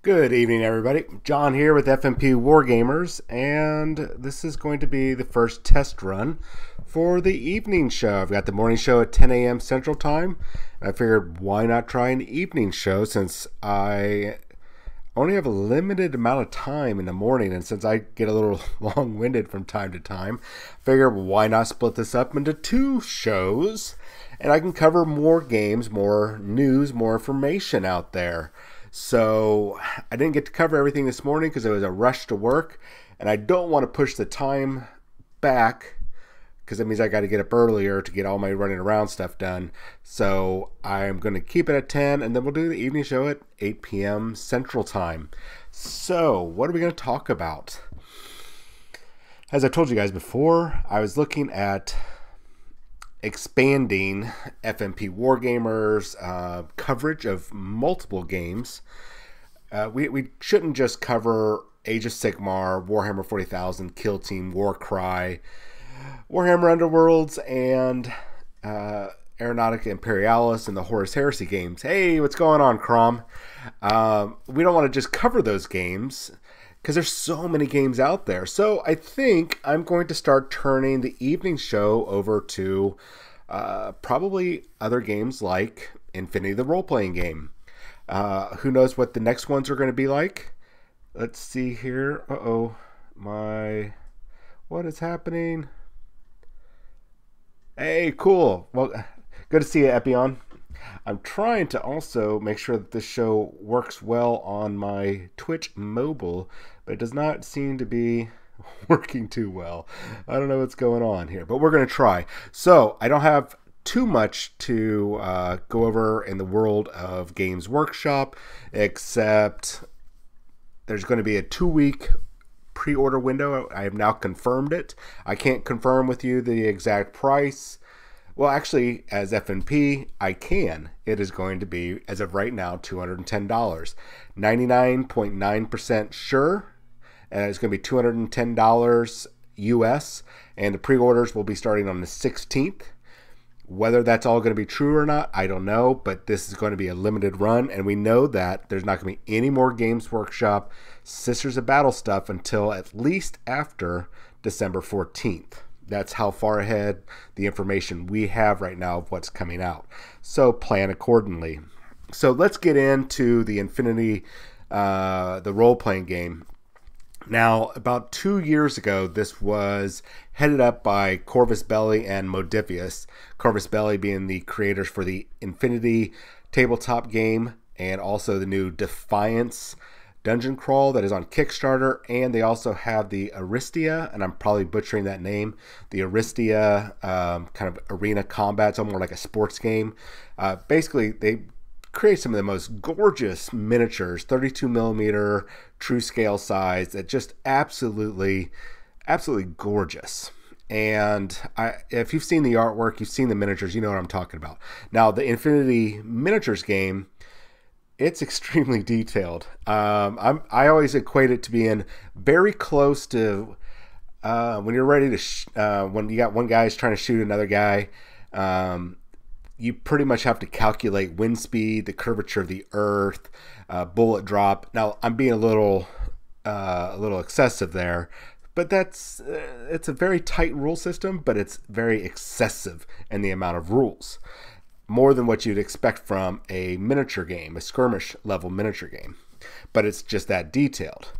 Good evening, everybody. John here with FNP Wargamers, and this is going to be the first test run for the evening show. I've got the morning show at 10 a.m. Central Time. I figured, why not try an evening show since I only have a limited amount of time in the morning, and since I get a little long-winded from time to time, I figured, why not split this up into two shows, and I can cover more games, more news, more information out there. So I didn't get to cover everything this morning because it was a rush to work, and I don't want to push the time back because that means I got to get up earlier to get all my running around stuff done. So I'm going to keep it at 10, and then we'll do the evening show at 8 p.m. Central Time. So what are we going to talk about? As I told you guys before, I was looking at expanding FNP Wargamers coverage of multiple games. We shouldn't just cover Age of Sigmar, Warhammer 40,000, Kill Team, Warcry, Warhammer Underworlds, and Aeronautica Imperialis and the Horus Heresy games. Hey, what's going on, Crom? We don't want to just cover those games because there's so many games out there. So I think I'm going to start turning the evening show over to probably other games like Infinity, the role-playing game. Who knows what the next ones are going to be like? Let's see here. What is happening? Hey, cool. Well, good to see you, Epion. I'm trying to also make sure that this show works well on my Twitch mobile, but it does not seem to be working too well. I don't know what's going on here, but we're going to try. So I don't have too much to go over in the world of Games Workshop, except there's going to be a 2-week pre-order window. I have now confirmed it. I can't confirm with you the exact price. Well, actually, as FNP, I can. It is going to be, as of right now, $210. 99.9% sure. And it's going to be $210 US. And the pre-orders will be starting on the 16th. Whether that's all going to be true or not, I don't know. But this is going to be a limited run. And we know that there's not going to be any more Games Workshop Sisters of Battle stuff until at least after December 14th. That's how far ahead the information we have right now of what's coming out. So plan accordingly. So let's get into the Infinity, the role-playing game. Now, about 2 years ago, this was headed up by Corvus Belli and Modifius. Corvus Belli being the creators for the Infinity tabletop game and also the new Defiance dungeon crawl that is on Kickstarter, and they also have the Aristia, and I'm probably butchering that name, the Aristia kind of arena combat. It's more like a sports game. Basically, they create some of the most gorgeous miniatures, 32 millimeter true scale size, that just absolutely gorgeous. And if you've seen the artwork, you've seen the miniatures, you know what I'm talking about. Now, the Infinity miniatures game, it's extremely detailed. I always equate it to being very close to when you're ready to when you got one guy trying to shoot another guy. You pretty much have to calculate wind speed, the curvature of the earth, bullet drop. Now I'm being a little excessive there, but it's a very tight rule system, but it's very excessive in the amount of rules. More than what you'd expect from a miniature game, a skirmish level miniature game. But it's just that detailed.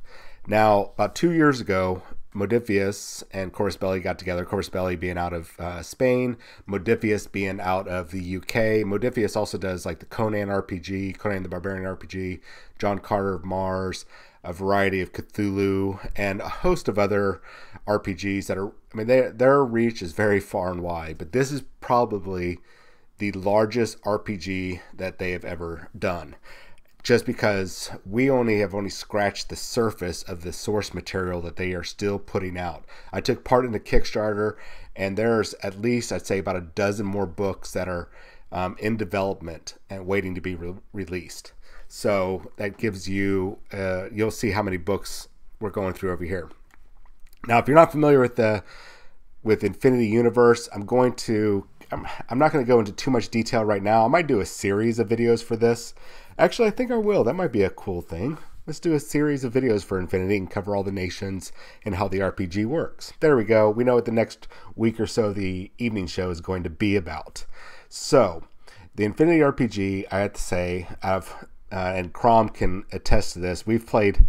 Now, about 2 years ago, Modifius and Corvus Belli got together. Corvus Belli being out of Spain, Modifius being out of the UK. Modifius also does like the Conan RPG, Conan the Barbarian RPG, John Carter of Mars, a variety of Cthulhu, and a host of other RPGs that are, I mean, their reach is very far and wide, but this is probably the largest RPG that they have ever done, just because we have only scratched the surface of the source material that they are still putting out. I took part in the Kickstarter, and there's at least, I'd say, about a dozen more books that are in development and waiting to be released. So that gives you, you'll see how many books we're going through over here. Now, if you're not familiar with Infinity Universe, I'm not going to go into too much detail right now. I might do a series of videos for this. Actually, I think I will. That might be a cool thing. let's do a series of videos for Infinity and cover all the nations and how the RPG works. There we go. We know what the next week or so the evening show is going to be about. So, the Infinity RPG, I have to say, and Crom can attest to this, we've played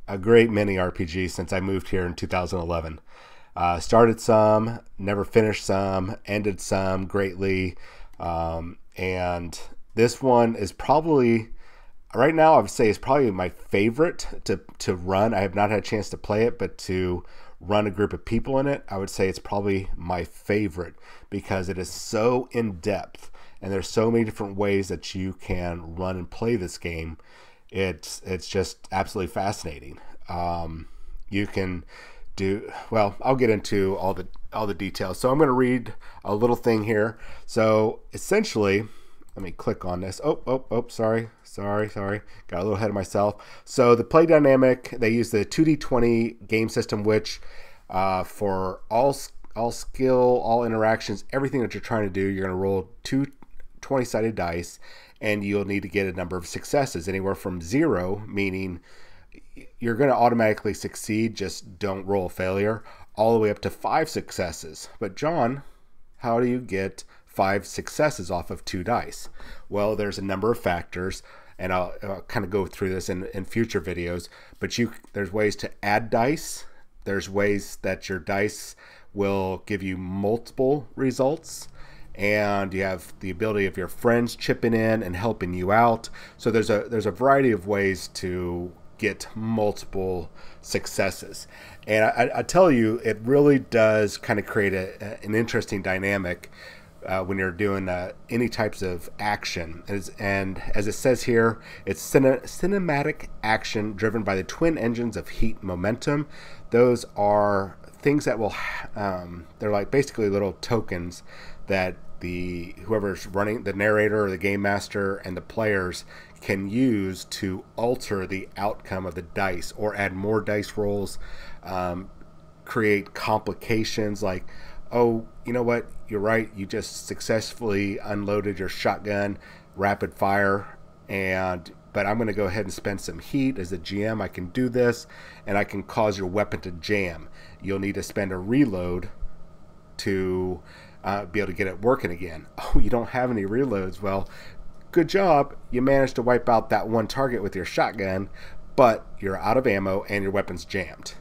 a great many RPGs since I moved here in 2011. Started some, never finished some, ended some greatly, and this one is probably, right now I would say, is probably my favorite to run. I have not had a chance to play it, but to run a group of people in it, I would say it's probably my favorite because it is so in-depth and there's so many different ways that you can run and play this game. It's just absolutely fascinating. You can do, well, I'll get into all the details. So I'm going to read a little thing here. So essentially, let me click on this. Sorry. Got a little ahead of myself. So the play dynamic, they use the 2D20 game system, which for all skill, all interactions, everything that you're trying to do, you're going to roll two 20-sided dice, and you'll need to get a number of successes, anywhere from 0, meaning you're going to automatically succeed, just don't roll a failure, all the way up to 5 successes. But John, how do you get 5 successes off of 2 dice? Well, there's a number of factors, and I'll kind of go through this in future videos, but there's ways to add dice. There's ways that your dice will give you multiple results, and you have the ability of your friends chipping in and helping you out. So there's a variety of ways to get multiple successes. And I tell you, it really does kind of create an interesting dynamic when you're doing any types of action. And as it says here, it's cinematic action driven by the twin engines of heat and momentum. Those are things that will, they're like basically little tokens that whoever's running, the narrator or the game master and the players, can use to alter the outcome of the dice or add more dice rolls, create complications like, oh, you know what, you're right, you just successfully unloaded your shotgun rapid fire, but I'm going to go ahead and spend some heat. As a GM, I can do this, and I can cause your weapon to jam. You'll need to spend a reload to be able to get it working again. Oh, you don't have any reloads. Well, good job. You managed to wipe out that one target with your shotgun, but you're out of ammo and your weapon's jammed.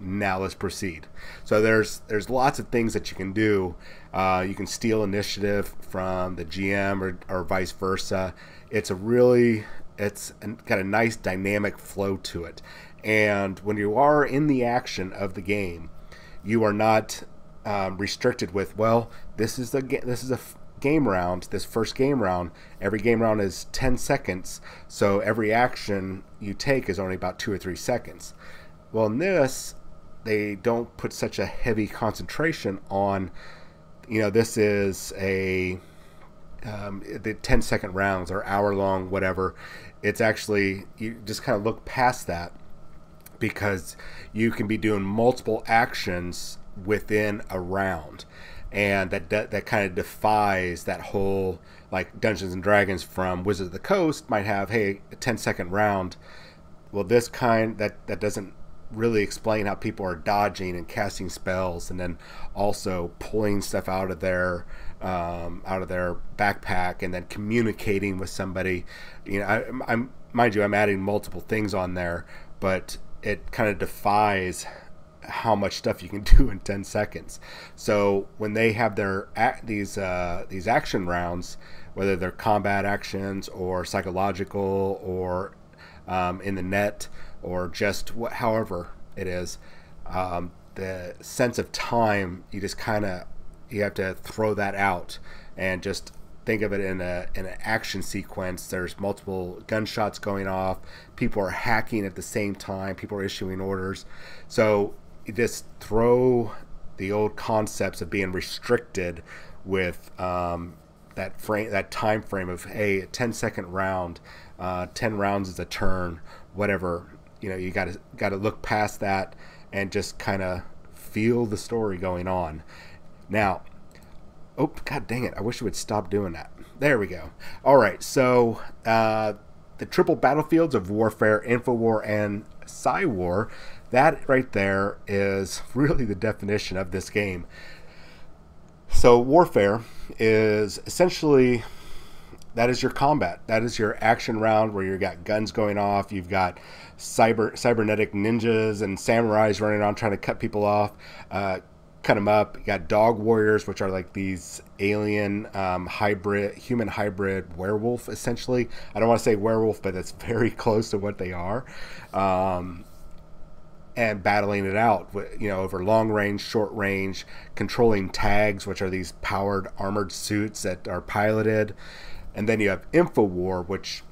Now let's proceed. So there's lots of things that you can do. You can steal initiative from the GM or vice versa. It's got a nice dynamic flow to it. And when you are in the action of the game, you are not restricted with, well, this is a game round, this first game round. Every game round is 10 seconds, so every action you take is only about 2 or 3 seconds. Well, in this, they don't put such a heavy concentration on, this is the 10-second rounds or hour-long, whatever. It's actually, you just kind of look past that because you can be doing multiple actions within a round, and that kind of defies that whole, like Dungeons and Dragons from Wizards of the Coast might have, hey, a 10-second round. Well, this kind that doesn't really explain how people are dodging and casting spells, and then also pulling stuff out of their backpack and then communicating with somebody. I'm mind you, I'm adding multiple things on there, but it kind of defies how much stuff you can do in 10 seconds. So when they have these action rounds, whether they're combat actions or psychological or in the net or just however it is, the sense of time, you have to throw that out and just think of it in an action sequence. There's multiple gunshots going off, people are hacking at the same time, people are issuing orders. So you just throw the old concepts of being restricted with that time frame of, hey, a 10-second round, 10 rounds is a turn, whatever. You got to look past that and just kind of feel the story going on. Now, oh, god dang it, I wish it would stop doing that. There we go. All right, so the triple battlefields of warfare, infowar, and Psywar. That right there is really the definition of this game. So warfare is essentially, that is your combat. That is your action round where you've got guns going off. You've got cybernetic ninjas and samurais running around trying to cut people off, cut them up. You got dog warriors, which are like these alien human hybrid werewolf, essentially. I don't want to say werewolf, but it's very close to what they are. And battling it out, over long range, short range, controlling tags, which are these powered armored suits that are piloted. And then you have Infowar, which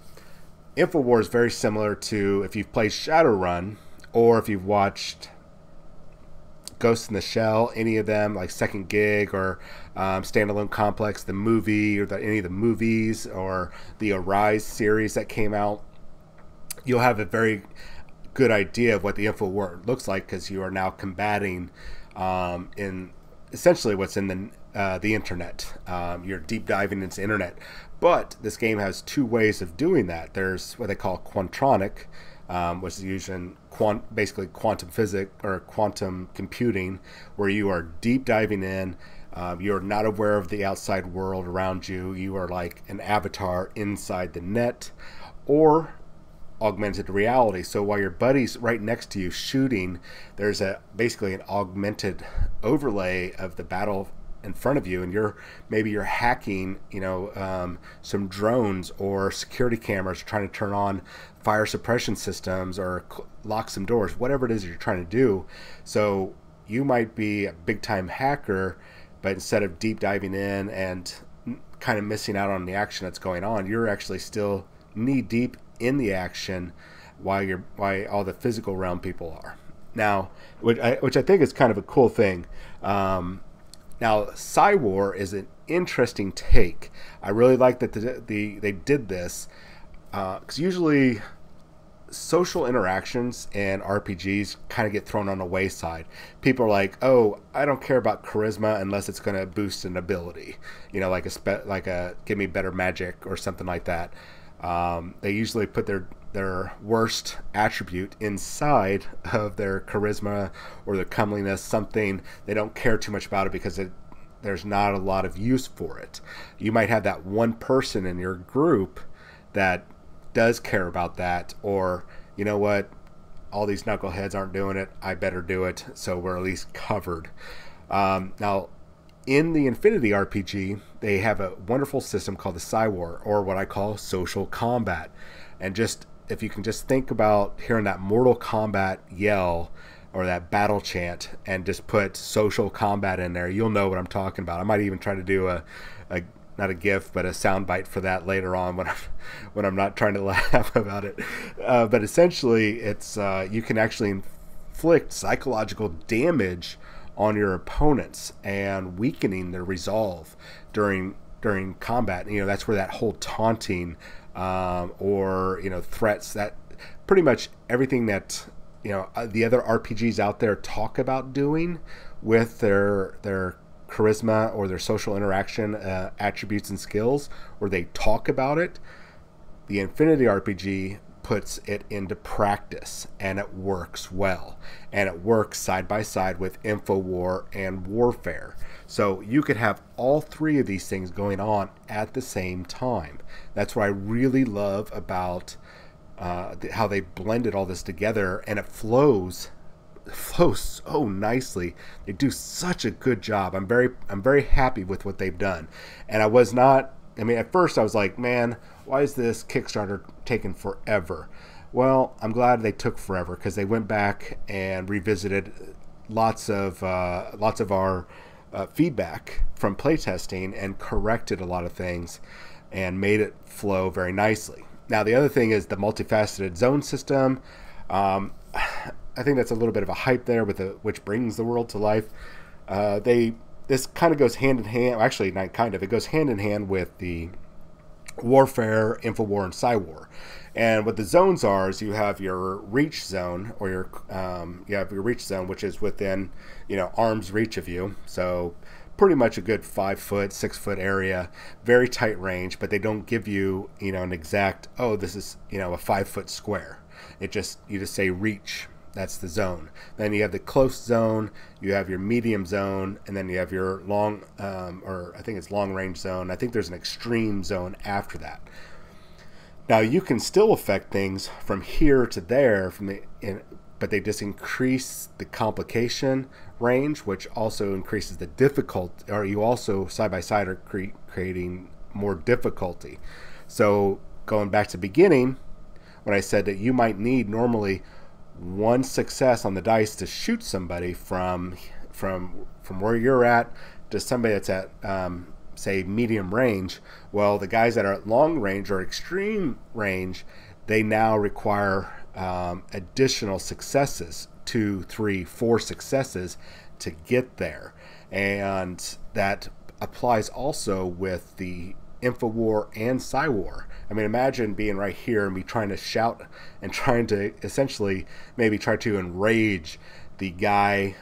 Infowar is very similar to if you've played Shadowrun or if you've watched Ghost in the Shell, any of them, like Second Gig or Standalone Complex, the movie, or any of the movies, or the Arise series that came out. You'll have a very good idea of what the Infowar looks like because you are now combating in essentially what's in the internet. You're deep diving into the internet. But this game has two ways of doing that. There's what they call quantronic, which is using basically quantum physics or quantum computing, where you are deep diving in. You're not aware of the outside world around you. You are like an avatar inside the net. Or augmented reality. So while your buddy's right next to you shooting, there's basically an augmented overlay of the battle in front of you, and maybe you're hacking some drones or security cameras, trying to turn on fire suppression systems or lock some doors, whatever it is you're trying to do. So you might be a big time hacker, but instead of deep diving in and kind of missing out on the action that's going on, you're actually still knee deep in the action while all the physical realm people are. Now, which I think is kind of a cool thing. Now, Psywar is an interesting take. I really like that they did this because usually social interactions and RPGs kind of get thrown on the wayside. People are like, "Oh, I don't care about charisma unless it's going to boost an ability, like a give me better magic or something like that." They usually put their worst attribute inside of their charisma or their comeliness, something they don't care too much about it because there's not a lot of use for it. You might have that one person in your group that does care about that, or you know what, all these knuckleheads aren't doing it, I better do it, so we're at least covered. Now, in the Infinity RPG, they have a wonderful system called the Psywar, or what I call social combat. And just if you can just think about hearing that Mortal Kombat yell or that battle chant and just put social combat in there, you'll know what I'm talking about. I might even try to do a not a GIF, but a soundbite for that later on when I'm not trying to laugh about it. But essentially, it's you can actually inflict psychological damage on your opponents and weakening their resolve during combat. That's where that whole taunting or threats, that pretty much everything that the other RPGs out there talk about doing with their charisma or their social interaction attributes and skills, where they talk about it. The Infinity RPG puts it into practice, and it works well, and it works side by side with Infowar and Warfare. So you could have all three of these things going on at the same time. That's what I really love about how they blended all this together, and it flows so nicely. They do such a good job. I'm very happy with what they've done. And at first I was like, man, why is this Kickstarter taking forever? Well, I'm glad they took forever, because they went back and revisited lots of our feedback from playtesting and corrected a lot of things and made it flow very nicely. Now, the other thing is the multifaceted zone system. I think that's a little bit of a hype there which brings the world to life. This kind of goes hand in hand. Well, actually, not kind of. It goes hand in hand with the Warfare, Infowar, and Psywar. And what the zones are is you have your reach zone, or you have your reach zone, which is within arm's reach of you. So pretty much a good 5 foot, 6 foot area, very tight range, but they don't give you, an exact, oh, this is, a 5 foot square. You just say reach. That's the zone. Then you have the close zone, you have your medium zone, and then you have your long, or I think it's long range zone. I think there's an extreme zone after that. Now you can still affect things from here to there, but they just increase the complication range, which also increases the difficulty, or you also side by side are creating more difficulty. So going back to the beginning, when I said that you might need normally one success on the dice to shoot somebody from where you're at to somebody that's at say medium range, well, the guys that are at long range or extreme range, they now require additional successes, 2, 3, 4 successes to get there. And that applies also with the Infowar and Psywar. I mean, imagine being right here and me trying to shout and trying to essentially maybe try to enrage the guy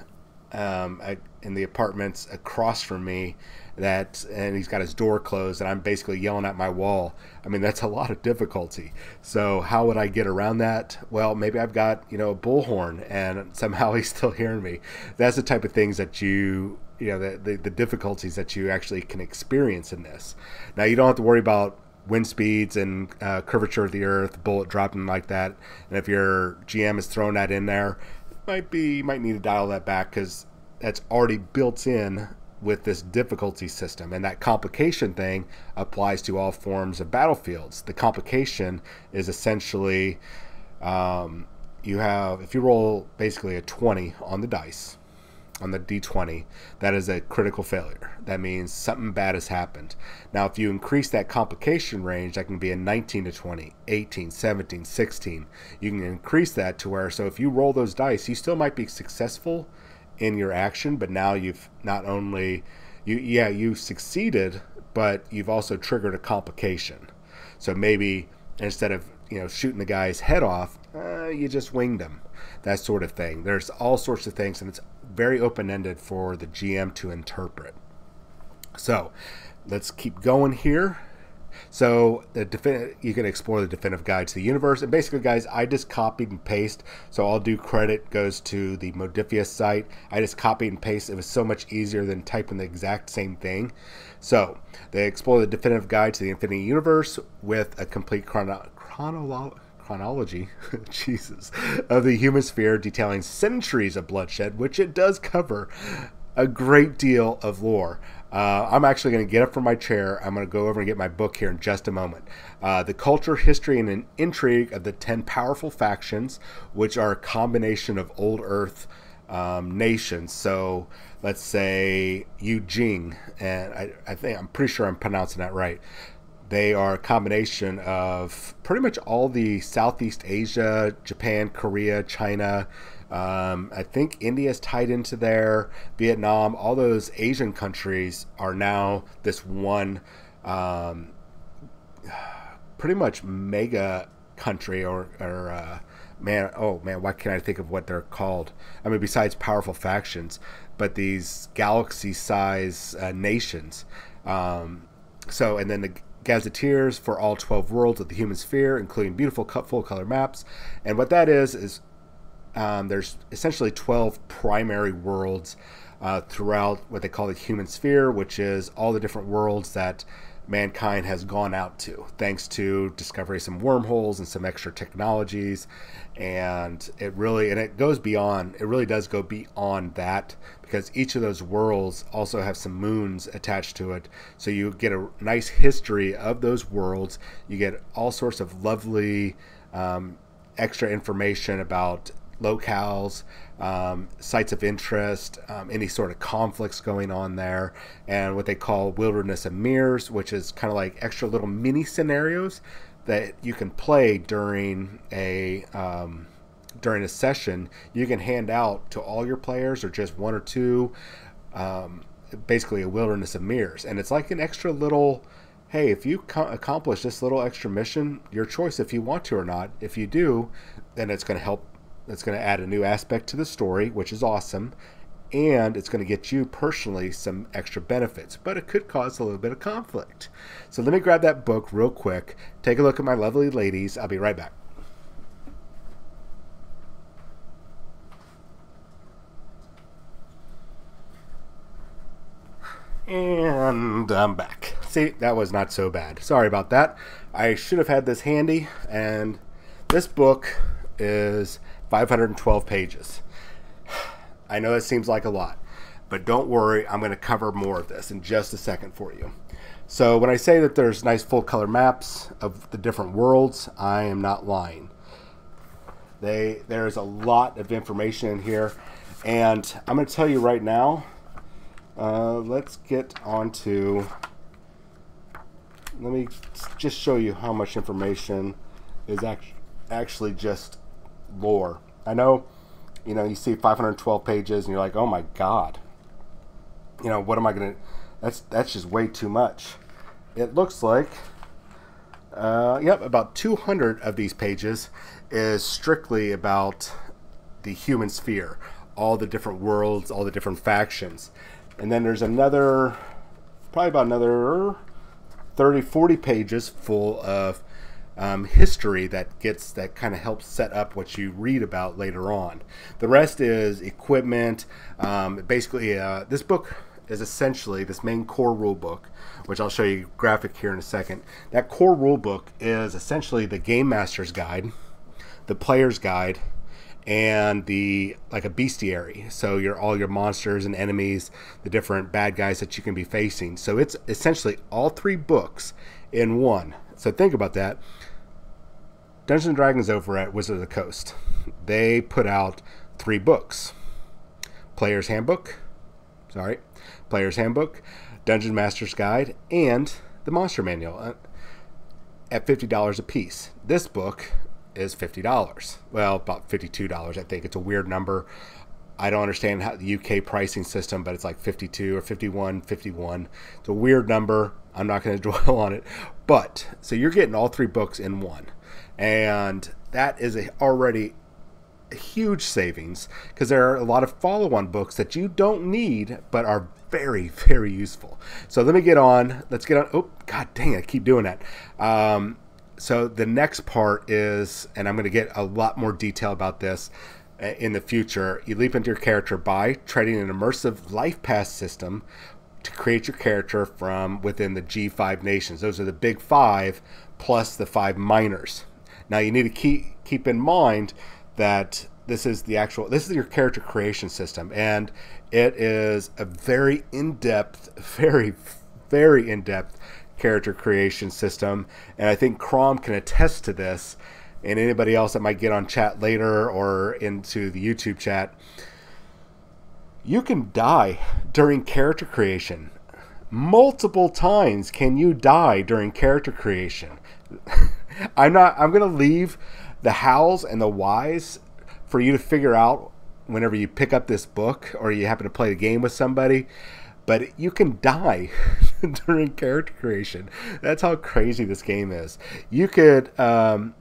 in the apartments across from me, and he's got his door closed and I'm basically yelling at my wall. I mean, that's a lot of difficulty. So how would I get around that? Well, maybe I've got, a bullhorn and somehow he's still hearing me. That's the type of things that the difficulties that you actually can experience in this. Now, you don't have to worry about wind speeds and curvature of the earth, bullet dropping like that. And if your GM is throwing that in there, you might need to dial that back, because that's already built in with this difficulty system. And that complication thing applies to all forms of battlefields. The complication is essentially if you roll basically a 20 on the dice, on the D20, that is a critical failure. That means something bad has happened. Now, if you increase that complication range, that can be a 19 to 20, 18, 17, 16. You can increase that to where, so if you roll those dice, you still might be successful in your action, but now you've not only, you succeeded, but you've also triggered a complication. So maybe instead of, shooting the guy's head off, you just winged him. That sort of thing. There's all sorts of things, and it's very open-ended for the GM to interpret. So let's keep going here. So you can explore the definitive guide to the universe. And basically, guys, I just copied and paste. So all due credit goes to the Modifius site. I just copied and pasted. It was so much easier than typing the exact same thing. So they explore the definitive guide to the infinite universe with a complete chronology Jesus, of the human sphere, detailing centuries of bloodshed, which it does cover a great deal of lore. I'm actually going to get up from my chair. I'm going to go over and get my book here in just a moment. The culture, history, and an intrigue of the 10 powerful factions, which are a combination of old Earth nations. So let's say Yujing, and I'm pretty sure I'm pronouncing that right. They are a combination of pretty much all the Southeast Asia, Japan, Korea, China. I think India is tied into there, Vietnam. All those Asian countries are now this one pretty much mega country, or why can't I think of what they're called? I mean, besides powerful factions, but these galaxy-size nations. And then the gazetteers for all 12 worlds of the human sphere, including beautiful full-color maps. And what that is there's essentially 12 primary worlds throughout what they call the human sphere, which is all the different worlds that mankind has gone out to, thanks to discovery of some wormholes and some extra technologies. And it really does go beyond that, because each of those worlds also have some moons attached to it. So you get a nice history of those worlds. You get all sorts of lovely extra information about locales, sites of interest, any sort of conflicts going on there, and what they call wilderness of mirrors, which is kind of like extra little mini scenarios that you can play during a session. You can hand out to all your players, or just one or two, basically a wilderness of mirrors. And it's like an extra little, hey, if you accomplish this little extra mission, your choice if you want to or not. If you do, then it's going to help. It's going to add a new aspect to the story, which is awesome. and it's going to get you personally some extra benefits, but it could cause a little bit of conflict. So let me grab that book real quick, take a look at my lovely ladies. I'll be right back. And I'm back. See, that was not so bad. Sorry about that. I should have had this handy, and this book is 512 pages. I know it seems like a lot, but don't worry, I'm going to cover more of this in just a second for you. So when I say that there's nice full color maps of the different worlds, I am not lying. There's a lot of information in here, and I'm going to tell you right now. Let's get on to, let me just show you how much information is actually just lore. I know, you see 512 pages and you're like, oh my God, what am I going to, that's just way too much. It looks like, yep, about 200 of these pages is strictly about the human sphere, all the different worlds, all the different factions. And then there's another, probably about another 30, 40 pages full of history that kind of helps set up what you read about later on. The rest is equipment. Basically, this book is essentially this main core rule book, which I'll show you graphic here in a second. That core rule book is essentially the game master's guide, the player's guide, and like a bestiary, so all your monsters and enemies, the different bad guys that you can be facing. So it's essentially all 3 books in one. So think about that. Dungeons & Dragons over at Wizard of the Coast, they put out 3 books: Player's Handbook, Dungeon Master's Guide, and the Monster Manual at $50 a piece. This book is $50. Well, about $52, I think. It's a weird number. I don't understand how the UK pricing system, but it's like 52 or 51. It's a weird number. I'm not going to dwell on it. But so you're getting all 3 books in one, and that is already a huge savings, because there are a lot of follow-on books that you don't need but are very, very useful. So let's get on. Oh, God dang it, I keep doing that. So the next part is, and I'm going to get a lot more detail about this in the future, you leap into your character by trading an immersive life path system to create your character from within the G5 nations. Those are the big 5 plus the 5 minors. Now you need to keep in mind that this is your character creation system, and it is a very in-depth, very, very in-depth character creation system, and I think Crom can attest to this, and anybody else that might get on chat later or into the YouTube chat. You can die during character creation. Multiple times can you die during character creation. I'm going to leave the hows and the whys for you to figure out whenever you pick up this book or you happen to play the game with somebody. But you can die during character creation. That's how crazy this game is. You could, Crom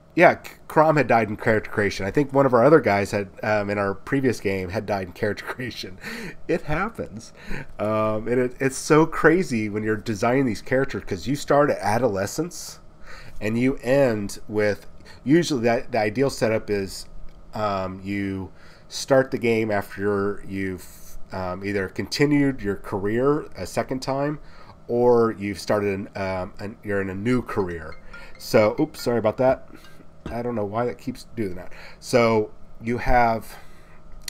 had died in character creation. I think one of our other guys had, in our previous game, had died in character creation. It happens. And it's so crazy when you're designing these characters, because you start at adolescence and you end with, usually the ideal setup is you start the game after you've either continued your career a second time, or you've started you're in a new career. So, oops, sorry about that. I don't know why that keeps doing that. So you have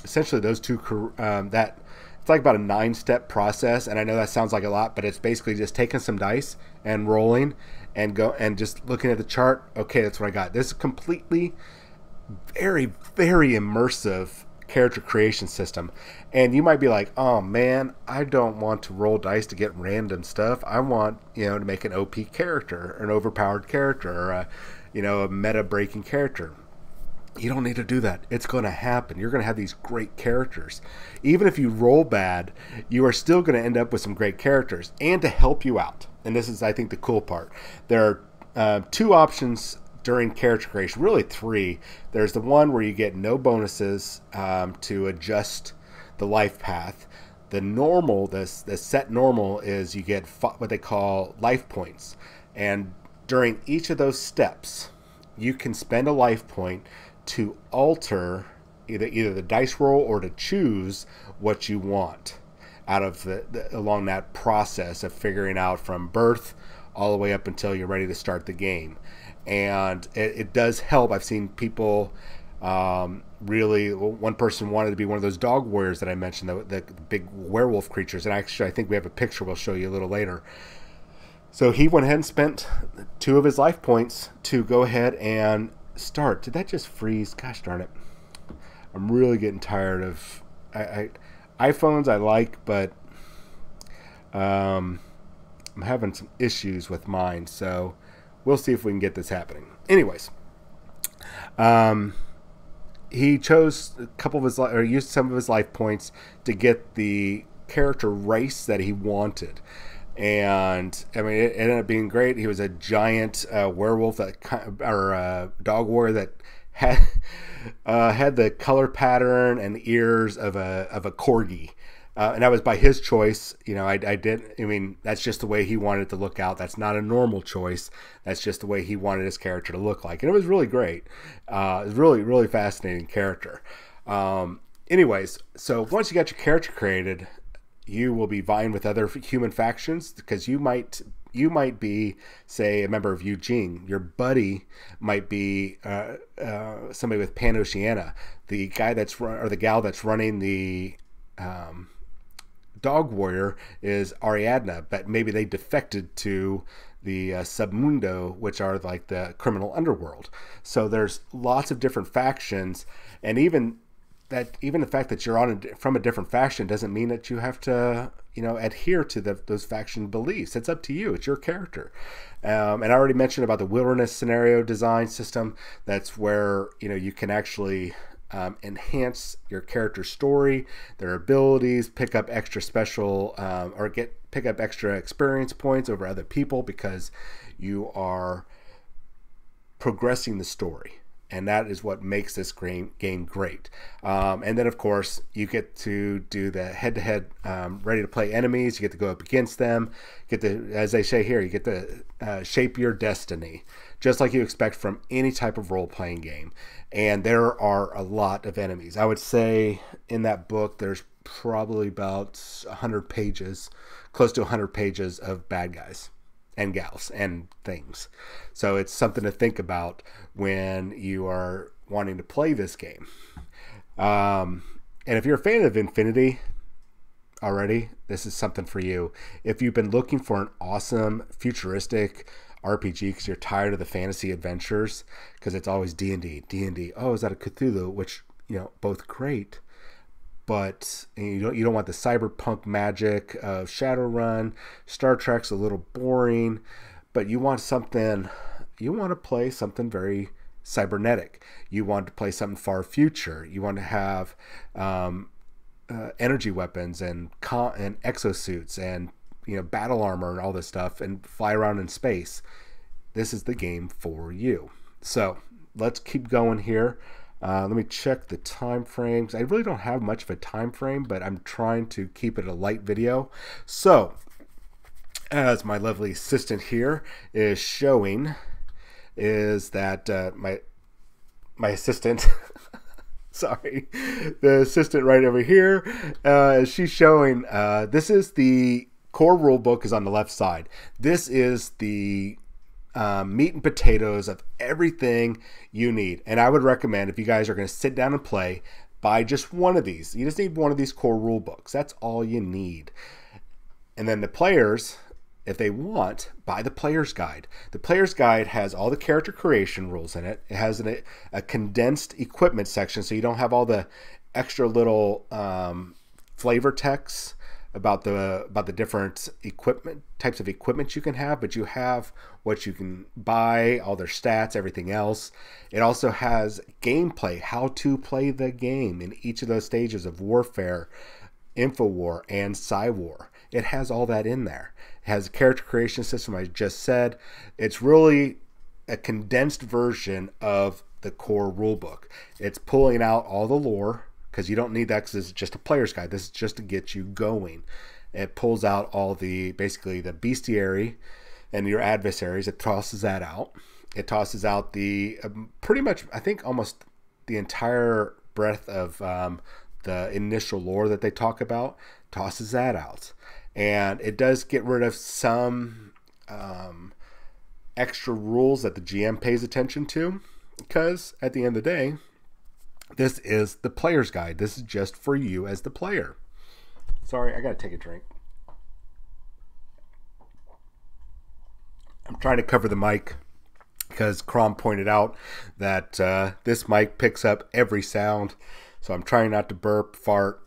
essentially those two. It's like about a 9-step process, and I know that sounds like a lot, but it's basically just taking some dice and rolling and just looking at the chart. Okay, that's what I got. This is completely very, very immersive character creation system. And you might be like, oh man, I don't want to roll dice to get random stuff. I want, to make an OP character, an overpowered character, or a meta breaking character. You don't need to do that. It's going to happen. You're going to have these great characters. Even if you roll bad, you are still going to end up with some great characters, and to help you out. And this is, I think, the cool part. There are 2 options during character creation, really 3. There's the one where you get no bonuses to adjust the life path. The normal, the set normal, is you get what they call life points. And during each of those steps, you can spend a life point to alter either the dice roll or to choose what you want out of along that process of figuring out from birth all the way up until you're ready to start the game. And it does help. I've seen people really, one person wanted to be one of those dog warriors that I mentioned, the big werewolf creatures. And actually, I think we have a picture we'll show you a little later. So he went ahead and spent 2 of his life points to go ahead and start. Did that just freeze? Gosh darn it. I'm really getting tired of iPhones I like, but I'm having some issues with mine. So we'll see if we can get this happening. Anyways, he chose a couple of his, or used some of his life points to get the character race that he wanted. And I mean, it ended up being great. He was a giant werewolf, or dog warrior that had the color pattern and ears of a corgi, and that was by his choice. You know, I mean, that's just the way he wanted it to look out. That's not a normal choice. That's just the way he wanted his character to look like, and it was really great. It was really fascinating character. Anyways, so once you got your character created, you will be vying with other human factions, because you might be, say, a member of Eugene. Your buddy might be somebody with Pan-Oceania. The guy or the gal that's running the dog warrior is ReADNA, but maybe they defected to the Submundo, which are like the criminal underworld. So there's lots of different factions, and even the fact that you're from a different faction doesn't mean that you have to, you know, adhere to those faction beliefs. It's up to you. It's your character. And I already mentioned about the wilderness scenario design system. That's where, you know, you can actually enhance your character's story, their abilities, pick up extra special or pick up extra experience points over other people, because you are progressing the story. And that is what makes this game great. And then, of course, you get to do the head-to-head ready-to-play enemies. You get to go up against them. Get to, as they say here, you get to shape your destiny, just like you expect from any type of role-playing game. And there are a lot of enemies. I would say in that book, there's probably about 100 pages, close to 100 pages of bad guys and gals and things. So it's something to think about when you are wanting to play this game. And if you're a fan of Infinity already, this is something for you. If you've been looking for an awesome futuristic RPG because you're tired of the fantasy adventures, because it's always D&D. Oh, is that a Cthulhu? Which, you know, both great, but you don't want the cyberpunk magic of Shadowrun. Star Trek's a little boring, but you want something. You want to play something very cybernetic. You want to play something far future. You want to have energy weapons and exosuits and, you know, battle armor and all this stuff, and fly around in space. This is the game for you. So let's keep going here. Let me check the time frames. I really don't have much of a time frame, but I'm trying to keep it a light video. So, as my lovely assistant here is showing, is that my assistant, sorry, the assistant right over here, she's showing, this is the core rule book is on the left side. This is the meat and potatoes of everything you need. And I would recommend, if you guys are going to sit down and play, buy just one of these. You just need one of these core rule books. That's all you need. And then the players, if they want, buy the player's guide. The player's guide has all the character creation rules in it. It has a condensed equipment section, so you don't have all the extra little flavor texts about the different types of equipment you can have, but you have what you can buy, all their stats, everything else. It also has gameplay, how to play the game in each of those stages of warfare, infowar, and Psywar. It has all that in there. It has a character creation system, I just said. It's really a condensed version of the core rulebook. It's pulling out all the lore, because you don't need that, because it's just a player's guide. This is just to get you going. It pulls out all the, basically the bestiary and your adversaries. It tosses that out. It tosses out the pretty much, I think, almost the entire breadth of the initial lore that they talk about. Tosses that out. And it does get rid of some extra rules that the GM pays attention to, because at the end of the day, this is the player's guide. This is just for you as the player. Sorry, I gotta take a drink. I'm trying to cover the mic because Crom pointed out that this mic picks up every sound, so I'm trying not to burp, fart,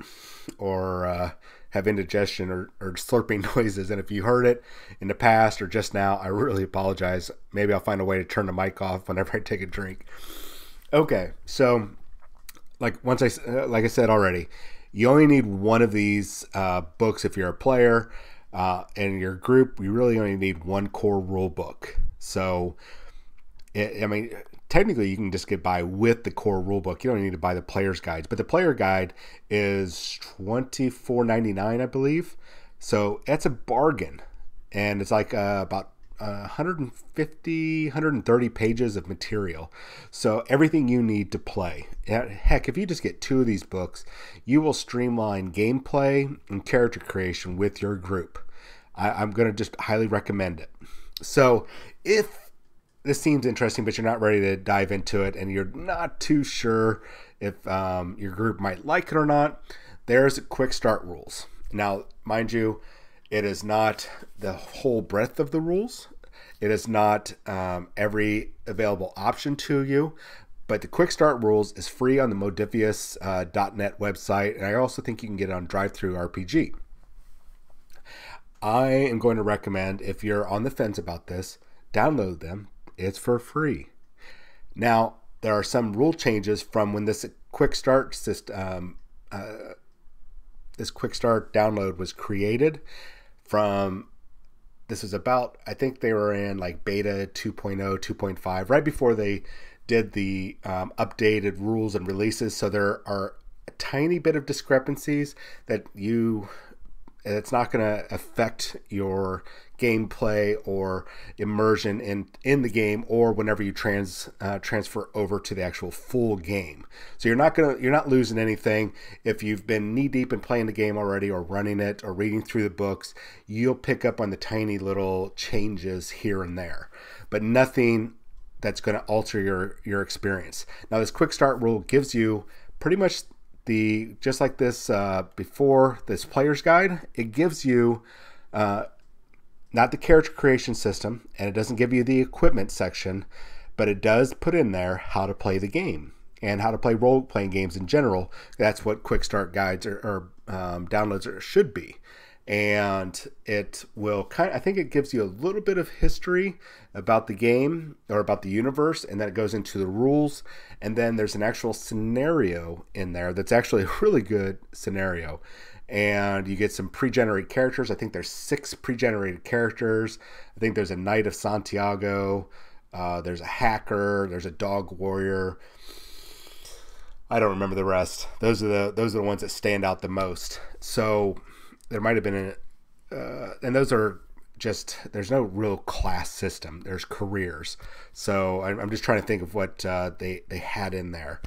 or have indigestion or slurping noises. And if you heard it in the past or just now, I really apologize. Maybe I'll find a way to turn the mic off whenever I take a drink. Okay, so like I said already, you only need one of these books if you're a player. In your group, you really only need one core rule book. So, I mean, technically you can just get by with the core rule book. You don't need to buy the player's guides, but the player guide is $24.99, I believe. So that's a bargain, and it's like about 130 pages of material. So everything you need to play. Heck, if you just get 2 of these books, you will streamline gameplay and character creation with your group. I'm going to just highly recommend it. So if this seems interesting, but you're not ready to dive into it, and you're not too sure if your group might like it or not, there's QuickStart Rules. Now, mind you, it is not the whole breadth of the rules. It is not every available option to you, but the QuickStart Rules is free on the Modifius.net website, and I also think you can get it on DriveThruRPG. I am going to recommend, if you're on the fence about this, download them. It's for free. Now, there are some rule changes from when this QuickStart system, this QuickStart download was created. This is about, I think they were in like beta 2.0, 2.5, right before they did the updated rules and releases. So there are a tiny bit of discrepancies that it's not going to affect your gameplay or immersion in the game, or whenever you transfer over to the actual full game. So you're not losing anything. If you've been knee deep in playing the game already, or running it, or reading through the books, you'll pick up on the tiny little changes here and there, but nothing that's going to alter your experience. Now, this QuickStart rule gives you pretty much just like this before this player's guide. It gives you not the character creation system, and it doesn't give you the equipment section, but it does put in there how to play the game and how to play role-playing games in general. That's what QuickStart guides or downloads should be. And it will I think it gives you a little bit of history about the game or about the universe, and then it goes into the rules, and then there's an actual scenario in there that's actually a really good scenario. And you get some pre-generated characters. I think there's 6 pre-generated characters. I think there's a Knight of Santiago. There's a hacker. There's a dog warrior. I don't remember the rest. Those are the ones that stand out the most. So there might have been and those are just, there's no real class system. There's careers. So I'm just trying to think of what they had in there.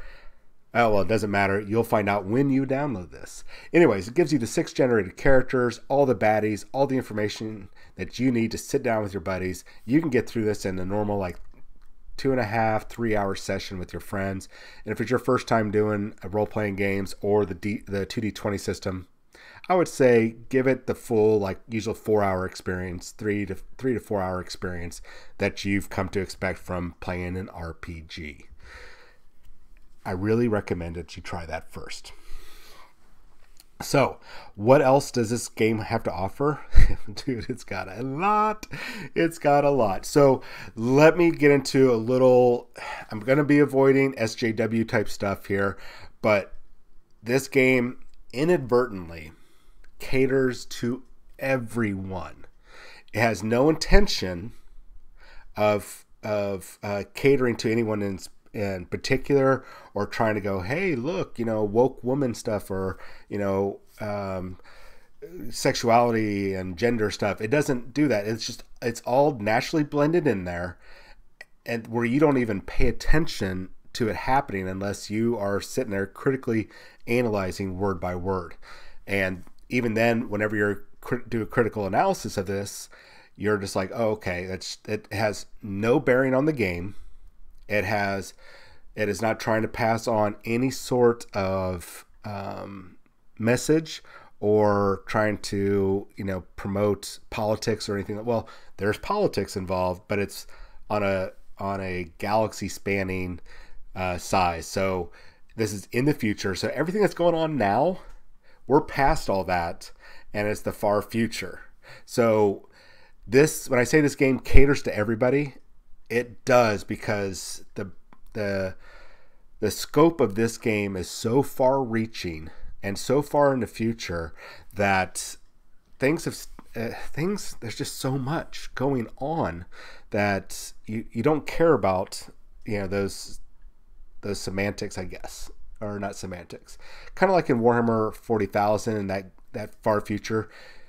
Oh, well, it doesn't matter. You'll find out when you download this. Anyways, it gives you the 6 generated characters, all the baddies, all the information that you need to sit down with your buddies. You can get through this in a normal, like, 2.5, 3 hour session with your friends. And if it's your first time doing role-playing games or the 2D20 system, I would say give it the full, like, usual 4 hour experience, 3 to 4 hour experience that you've come to expect from playing an RPG. I really recommend that you try that first. So, what else does this game have to offer? Dude, it's got a lot. It's got a lot. So, let me get into a little, I'm going to be avoiding SJW type stuff here, but this game inadvertently caters to everyone. It has no intention of catering to anyone in particular, or trying to go, hey, look, woke woman stuff, or sexuality and gender stuff. It doesn't do that. It's all naturally blended in there, and where you don't even pay attention to it happening unless you are sitting there critically analyzing word by word. And even then, whenever you're do a critical analysis of this, you're just like, oh, okay, it has no bearing on the game. It is not trying to pass on any sort of message, or trying to promote politics or anything. Well, there's politics involved, but it's on a galaxy spanning size. So this is in the future. So everything that's going on now, we're past all that, and it's the far future. So when I say this game caters to everybody, it does, because the scope of this game is so far reaching and so far in the future that there's just so much going on that you don't care about those semantics, I guess, or not semantics. Kind of like in Warhammer 40,000 and that far future,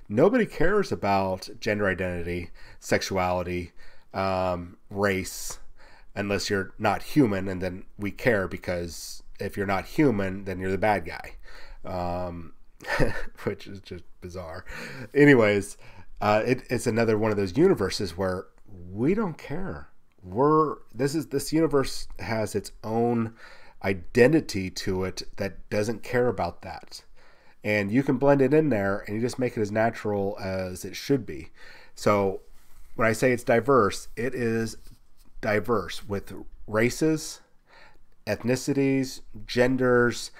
nobody cares about gender identity, sexuality, race, unless you're not human, and then we care, because if you're not human, then you're the bad guy, which is just bizarre. Anyways, it's another one of those universes where we don't care. This universe has its own identity to it that doesn't care about that. And you can blend it in there, and you just make it as natural as it should be. So when I say it's diverse, it is diverse with races, ethnicities, genders,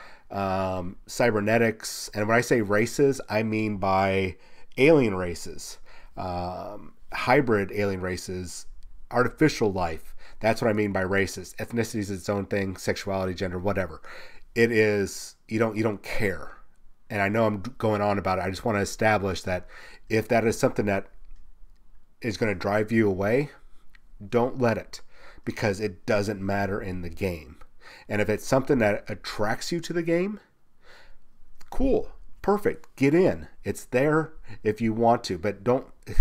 cybernetics. And when I say races, I mean by alien races, hybrid alien races, artificial life. That's what I mean by races. Ethnicity is its own thing, sexuality, gender, whatever. It is, you don't care. And I know I'm going on about it. I just want to establish that if that is something that is going to drive you away, don't let it, because it doesn't matter in the game. And if it's something that attracts you to the game, cool, perfect, get in. It's there if you want to, but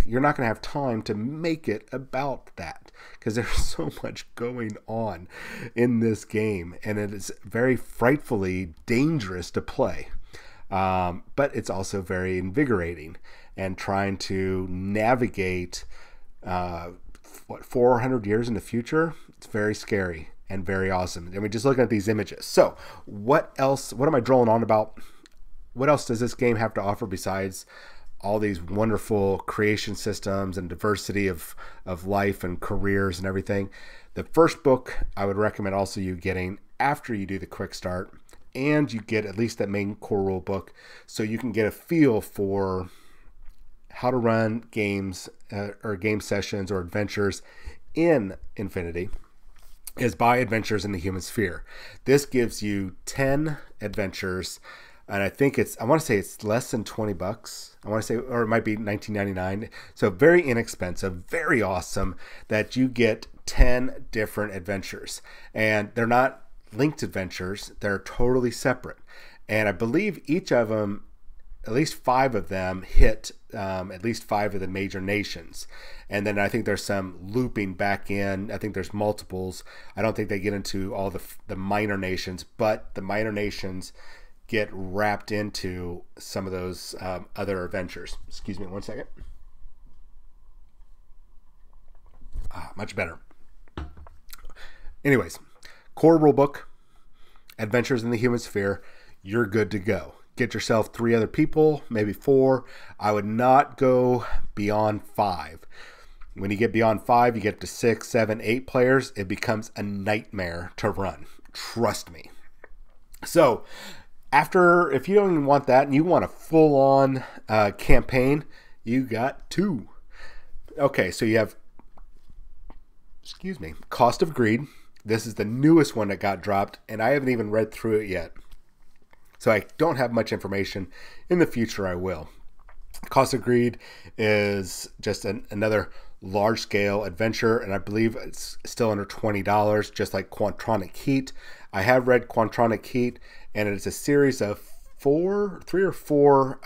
you're not going to have time to make it about that, because there's so much going on in this game, and it is very frightfully dangerous to play. But it's also very invigorating, and trying to navigate 400 years in the future. It's very scary and very awesome. I mean, just looking at these images. So what else? What am I droning on about? What else does this game have to offer besides all these wonderful creation systems and diversity of life and careers and everything? The first book I would recommend also you getting after you do the quick start, and you get at least that main core rule book, so you can get a feel for how to run games or game sessions or adventures in Infinity, is by Adventures in the Human Sphere. This gives you 10 adventures, and I want to say it's less than $20. I want to say, or it might be $19.99. So very inexpensive, very awesome that you get 10 different adventures, and they're not linked adventures. They're totally separate, and I believe each of them, at least 5 of them, hit at least 5 of the major nations, and then I think there's some looping back in. I think there's multiples. I don't think they get into all the minor nations, but the minor nations get wrapped into some of those other adventures. Excuse me one second. Much better. Anyways, core rulebook, Adventures in the Human Sphere, you're good to go. Get yourself 3 other people, maybe 4. I would not go beyond 5. When you get beyond 5, you get to 6, 7, 8 players. It becomes a nightmare to run. Trust me. So, if you don't even want that and you want a full-on campaign, you got 2. Okay, so you have, Cost of Greed. This is the newest one that got dropped, and I haven't even read through it yet. So I don't have much information. In the future, I will. Cost of Greed is just another large-scale adventure, and I believe it's still under $20, just like Quantronic Heat. I have read Quantronic Heat, and it's a series of three or four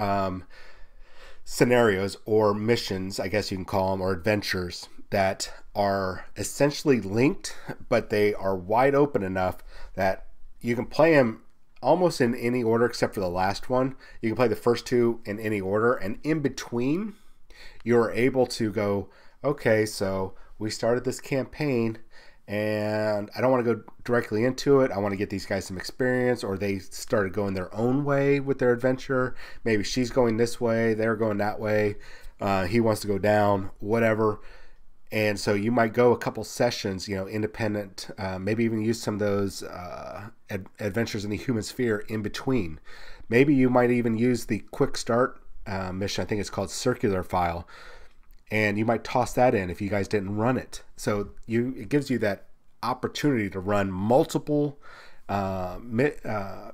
scenarios or missions, I guess you can call them, or adventures that are essentially linked, but they are wide open enough that you can play them almost in any order except for the last one. You can play the first two in any order, and in between you're able to go, okay, so we started this campaign and I don't want to go directly into it. I want to get these guys some experience, or they started going their own way with their adventure. Maybe she's going this way, they're going that way. He wants to go down, whatever. And so you might go a couple sessions, independent, maybe even use some of those adventures in the human sphere in between. Maybe you might even use the QuickStart mission. I think it's called Circular File. And you might toss that in if you guys didn't run it. So it gives you that opportunity to run multiple adventures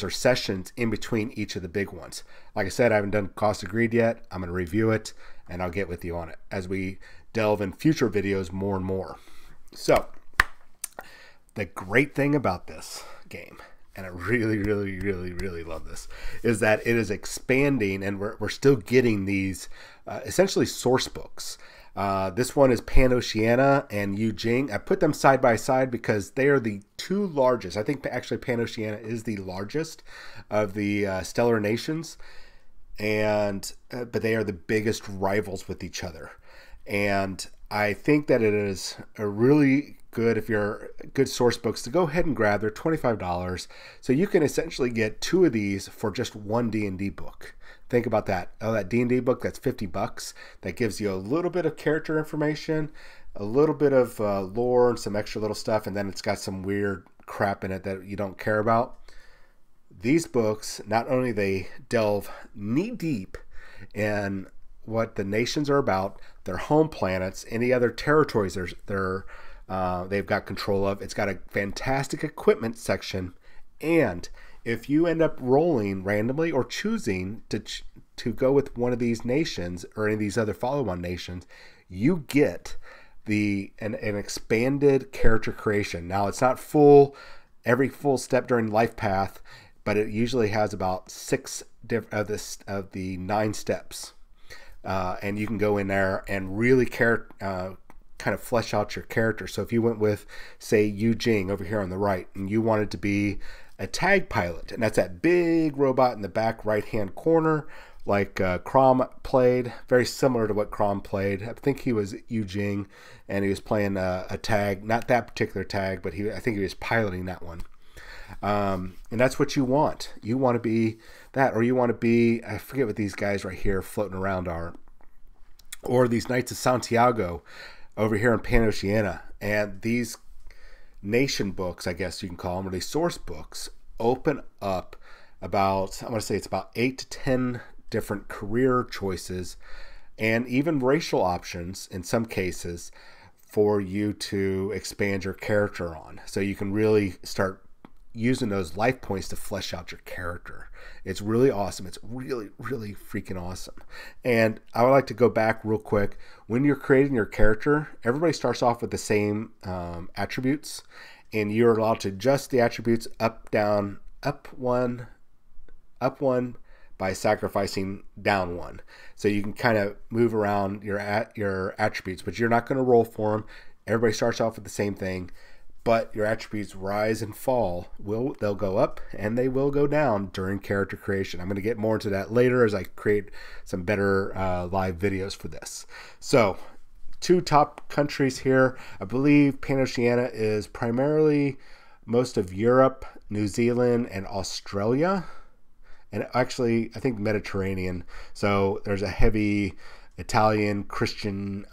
or sessions in between each of the big ones. Like I said, I haven't done Cost Agreed yet. I'm going to review it, and I'll get with you on it as we delve in future videos more and more. So the great thing about this game, and I really, really, really, really love this, is that it is expanding, and we're still getting these essentially source books. This one is Pan-Oceania and Yujing. I put them side by side because they are the two largest. I think actually Pan-Oceania is the largest of the stellar nations, and but they are the biggest rivals with each other. And I think that it is a really good, if you're good source books, to go ahead and grab. They're $25, so you can essentially get two of these for just one D&D book. Think about that. Oh, that D&D book, that's $50. That gives you a little bit of character information, a little bit of lore and some extra little stuff, and then it's got some weird crap in it that you don't care about. These books, not only they delve knee deep in what the nations are about, their home planets, any other territories they've got control of. It's got a fantastic equipment section, and if you end up rolling randomly or choosing to go with one of these nations or any of these other follow-on nations, you get an expanded character creation. Now, it's not every full step during life path, but it usually has about 6 of the 9 steps. And you can go in there and really kind of flesh out your character. So if you went with, say, Yujing over here on the right, and you wanted to be a tag pilot, and that's that big robot in the back right-hand corner, like Crom played, very similar to what Crom played. I think he was Yujing, and he was playing a tag, not that particular tag, but I think he was piloting that one. And that's what you want. You want to be that, or you want to be, I forget what these guys right here floating around are, or these Knights of Santiago over here in Pan-Oceania. And these nation books, I guess you can call them, or these source books, open up about, I'm going to say it's about 8 to 10 different career choices, and even racial options in some cases for you to expand your character on. So you can really start using those life points to flesh out your character. It's really awesome. It's really, really freaking awesome. And I would like to go back real quick. When you're creating your character, everybody starts off with the same attributes, and you're allowed to adjust the attributes up, down, up one by sacrificing down 1. So you can kind of move around your attributes, but you're not going to roll for them. Everybody starts off with the same thing, but your attributes rise and fall. They'll go up and they will go down during character creation. I'm going to get more into that later as I create some better live videos for this. So 2 top countries here. I believe Pan-Oceania is primarily most of Europe, New Zealand, and Australia. And actually, I think Mediterranean. So there's a heavy Italian, Christian,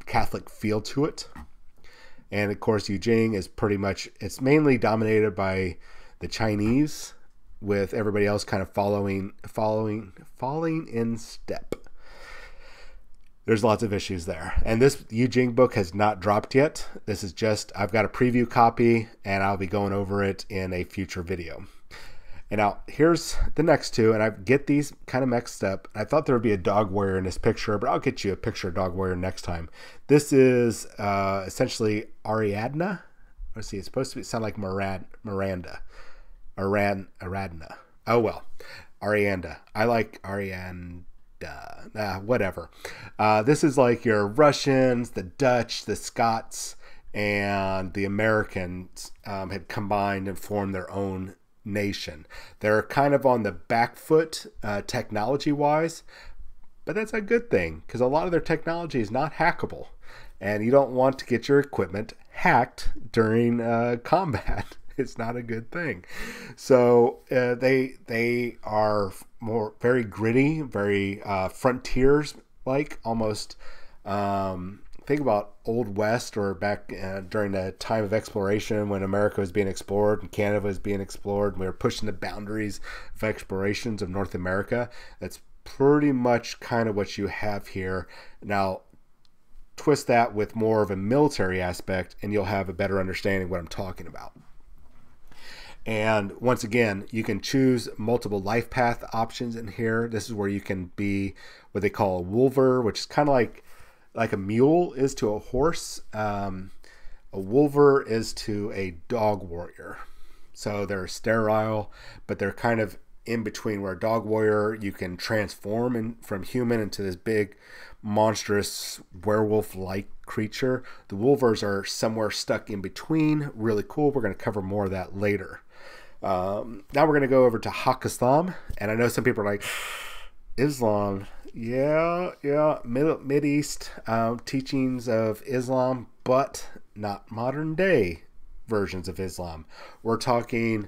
Catholic feel to it. And of course, Yujing is it's mainly dominated by the Chinese, with everybody else kind of falling in step. There's lots of issues there. And this Yujing book has not dropped yet. This is just, I've got a preview copy, and I'll be going over it in a future video. And now here's the next two, and I get these kind of mixed up. I thought there would be a dog warrior in this picture, but I'll get you a picture of dog warrior next time. This is essentially ReADNA. Let's see, it's supposed to sound like Miranda. ReADNA. Oh well, Arianda. I like Arianda. Whatever. This is like your Russians, the Dutch, the Scots, and the Americans had combined and formed their own nation. They're kind of on the back foot technology-wise, but that's a good thing because a lot of their technology is not hackable, and you don't want to get your equipment hacked during combat. It's not a good thing. So they are very gritty, very frontiers like, almost. Think about Old West, or back during the time of exploration when America was being explored and Canada was being explored, and we were pushing the boundaries of explorations of North America. That's pretty much kind of what you have here. Now, twist that with more of a military aspect, and you'll have a better understanding of what I'm talking about. And once again, you can choose multiple life path options in here. This is where you can be what they call a wolver, which is kind of like a mule is to a horse. A wolver is to a dog warrior. So they're sterile, but they're kind of in between, where a dog warrior, you can transform from human into this big, monstrous, werewolf-like creature. The wolvers are somewhere stuck in between. Really cool. We're going to cover more of that later. Now we're going to go over to Islam, and I know some people are like, Islam, yeah, Mid-East teachings of Islam, but not modern day versions of Islam. We're talking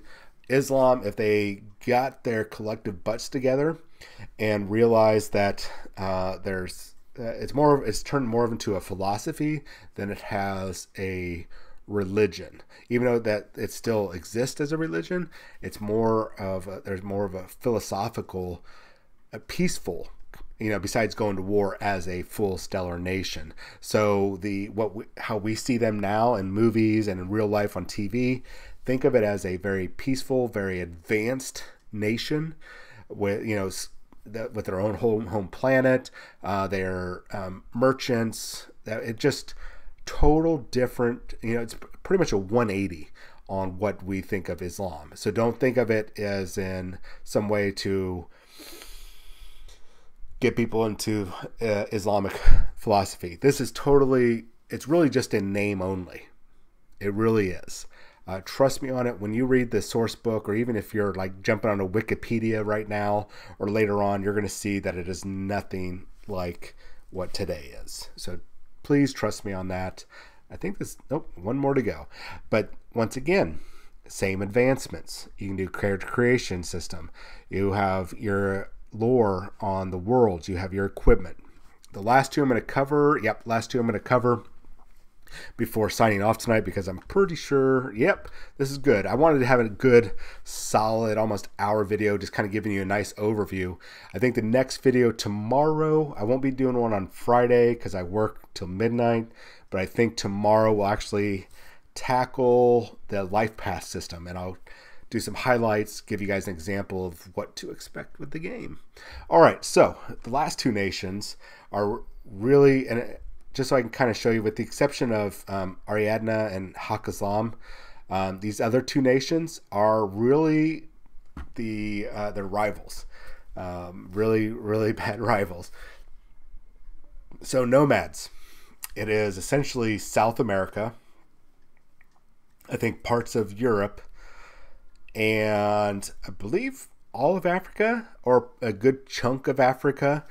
Islam if they got their collective butts together and realized that it's turned more into a philosophy than it has a religion. Even though that it still exists as a religion, it's there's more of a philosophical, a peaceful, besides going to war as a full stellar nation. So how we see them now in movies and in real life on TV, think of it as a very peaceful, very advanced nation with with their own home planet. They're merchants. It just total different. It's pretty much a 180 on what we think of Islam. So don't think of it as in some way to get people into Islamic philosophy. This is it's really just in name only. It really is. Trust me on it. When you read the source book, or even if you're like jumping onto Wikipedia right now or later on, you're going to see that it is nothing like what today is. So please trust me on that. I think one more to go. But once again, same advancements. You can do character creation system. You have your lore on the worlds. You have your equipment. The last two I'm going to cover. Before signing off tonight, because I'm pretty sure, this is good. I wanted to have a good, solid, almost hour video, just kind of giving you a nice overview. I think the next video tomorrow, I won't be doing one on Friday because I work till midnight, but I think tomorrow we'll actually tackle the life path system, and I'll do some highlights, give you guys an example of what to expect with the game. All right, so the last two nations are really, and just so I can kind of show you, with the exception of ReADNA and Islam, these other two nations are really their rivals, really, really bad rivals. So Nomads, it is essentially South America, I think parts of Europe, and I believe all of Africa, or a good chunk of Africa.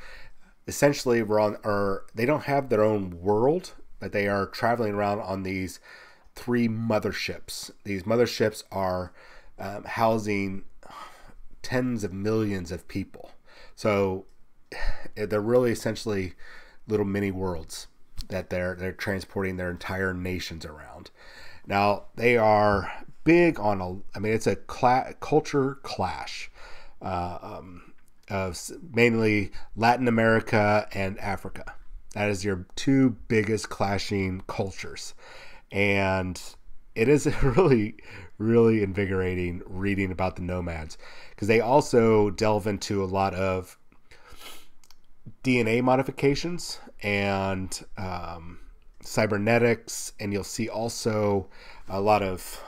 Essentially, they don't have their own world, but they are traveling around on these 3 motherships. These motherships are housing tens of millions of people. So they're really essentially little mini worlds that they're transporting their entire nations around. Now, they are big on it's a culture clash. Of mainly Latin America and Africa. That is your 2 biggest clashing cultures. And it is really, really invigorating reading about the Nomads, because they also delve into a lot of DNA modifications and cybernetics, and you'll see also a lot of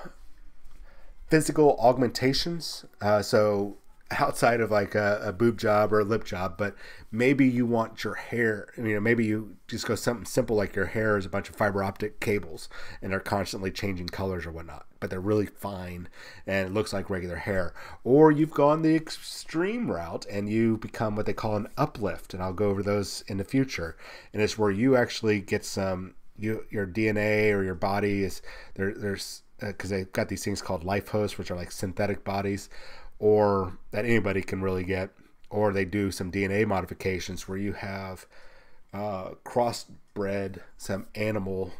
physical augmentations. So outside of like a boob job or a lip job, but maybe you want your hair, maybe you just go something simple like your hair is a bunch of fiber optic cables and they're constantly changing colors or whatnot, but they're really fine and it looks like regular hair. Or you've gone the extreme route and you become what they call an uplift, and I'll go over those in the future. And it's where you actually get some, your DNA or your body is there's because they've got these things called life hosts, which are like synthetic bodies, or that anybody can really get, or they do some DNA modifications where you have crossbred some animal